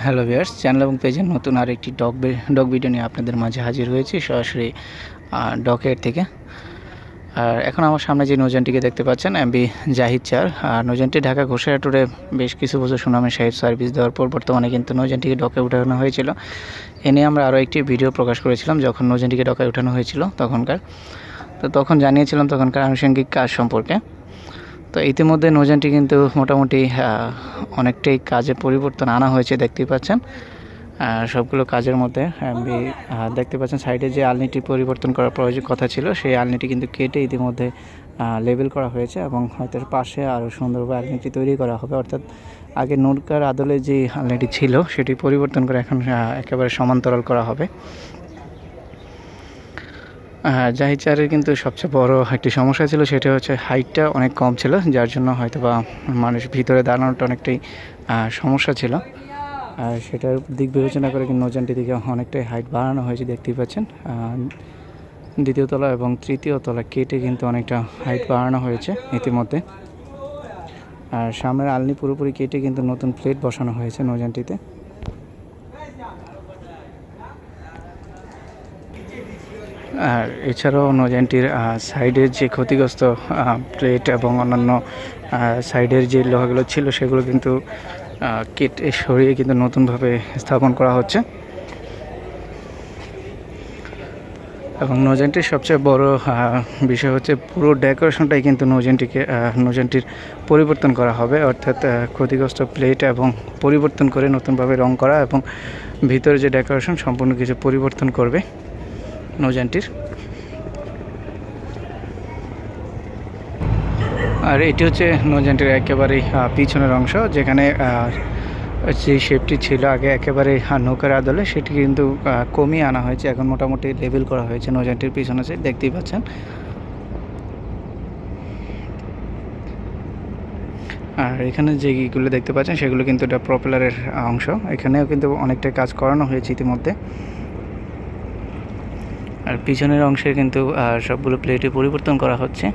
Hello viewers, channel এবং পেজের নতুন আরেকটি ডগ ভিডিও নিয়ে আপনাদের মাঝে হাজির হয়েছি সরাসরি ডকের থেকে। আর এখন আমার সামনে যে নৌযানটিকে দেখতে পাচ্ছেন এমবি জাহিদ 4। আর নৌযানটি ঢাকা ঘোষাঘাট রোডে বেশ কিছু বছর সুনামের সাহিত্য সার্ভিস দেওয়ার পর বর্তমানে কিন্তু নৌযানটিকে ডকে উঠানো হয়েছিল। এ নিয়ে আমরা আরও একটি ভিডিও প্রকাশ করেছিলাম যখন নৌযানটিকে ডকে উঠানো হয়েছিল তখন জানিয়েছিলাম তখনকার আনুষঙ্গিক কাজ সম্পর্কে। তো ইতিমধ্যে নৌযানটি কিন্তু মোটামুটি অনেকটাই কাজে পরিবর্তন আনা হয়েছে দেখতেই পাচ্ছেন। সবগুলো কাজের মধ্যে দেখতে পাচ্ছেন সাইডে যে আলনিটি পরিবর্তন করার প্রয়োজন কথা ছিল সেই আলনিটি কিন্তু কেটে ইতিমধ্যে লেবেল করা হয়েছে এবং হয়তো পাশে আরও সুন্দরভাবে আলনিটি তৈরি করা হবে। অর্থাৎ আগে নৌকার আদলে যে আলনিটি ছিল সেটি পরিবর্তন করে এখন একেবারে সমান্তরাল করা হবে। জাহিদ 4-এর কিন্তু সবচেয়ে বড় একটি সমস্যা ছিল, সেটা হচ্ছে হাইটটা অনেক কম ছিল, যার জন্য হয়তো বা মানুষ ভিতরে দাঁড়ানোটা অনেকটাই সমস্যা ছিল। আর সেটার দিক বিবেচনা করে কিন্তু নৌযানটি দিকে অনেকটাই হাইট বাড়ানো হয়েছে দেখতেই পাচ্ছেন। দ্বিতীয় তলা এবং তৃতীয় তলা কেটে কিন্তু অনেকটা হাইট বাড়ানো হয়েছে ইতিমধ্যে। আর সামনের আলনি পুরোপুরি কেটে কিন্তু নতুন প্লেট বসানো হয়েছে নৌযানটিতে। আর এছাড়াও নৌযানটির সাইডের যে ক্ষতিগ্রস্ত প্লেট এবং অন্যান্য সাইডের যে লোহাগুলো ছিল সেগুলো কিন্তু কেটে সরিয়ে কিন্তু নতুনভাবে স্থাপন করা হচ্ছে। এবং নৌযানটির সবচেয়ে বড় বিষয় হচ্ছে পুরো ডেকোরেশনটাই কিন্তু নৌযানটির পরিবর্তন করা হবে। অর্থাৎ ক্ষতিগ্রস্ত প্লেট এবং পরিবর্তন করে নতুনভাবে রং করা এবং ভিতরে যে ডেকোরেশন সম্পূর্ণ কিছু পরিবর্তন করবে নৌযানটির। আর এটি হচ্ছে নৌযানটির একেবারেই পিছনের অংশ, যেখানে যে শেপটি ছিল আগে একেবারে নৌকার আদলে সেটি কিন্তু কমিয়ে আনা হয়েছে, এখন মোটামুটি লেবেল করা হয়েছে নৌযানটির পিছনে সাইড দেখতেই পাচ্ছেন। আর এখানে যেগুলো দেখতে পাচ্ছেন সেগুলো কিন্তু এটা প্রপেলারের অংশ, এখানেও কিন্তু অনেকটা কাজ করানো হয়েছে ইতিমধ্যে। আর পিছনের অংশে কিন্তু সবগুলো প্লেটে পরিবর্তন করা হচ্ছে।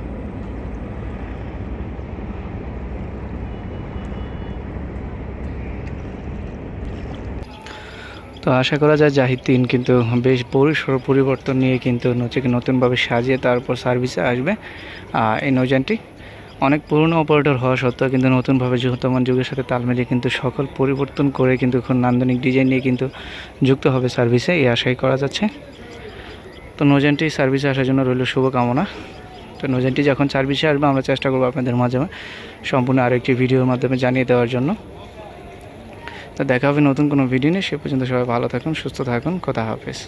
তো আশা করা যায় জাহিদ 3 কিন্তু বেশ বড়সড় পরিবর্তন নিয়ে কিন্তু নতুনভাবে সাজিয়ে তারপর সার্ভিসে আসবে। এই নৌযানটি অনেক পুরনো অপারেটর হওয়া সত্ত্বেও কিন্তু নতুনভাবে বর্তমান যুগের সাথে তাল মিলিয়ে কিন্তু সকল পরিবর্তন করে কিন্তু খুব নান্দনিক ডিজাইন নিয়ে কিন্তু যুক্ত হবে সার্ভিসে, এই আশাই করা যাচ্ছে। তো নৌযানটি সার্ভিসে আসার জন্য রইল শুভকামনা। তো নৌযানটি যখন সার্ভিসে আসবে আমরা চেষ্টা করবো আপনাদের মাধ্যমে সম্পূর্ণ আরেকটি ভিডিওর মাধ্যমে জানিয়ে দেওয়ার জন্য। তো দেখা হবে নতুন কোনো ভিডিও নিয়ে, সে পর্যন্ত সবাই ভালো থাকুন, সুস্থ থাকুন, খোদা হাফেজ।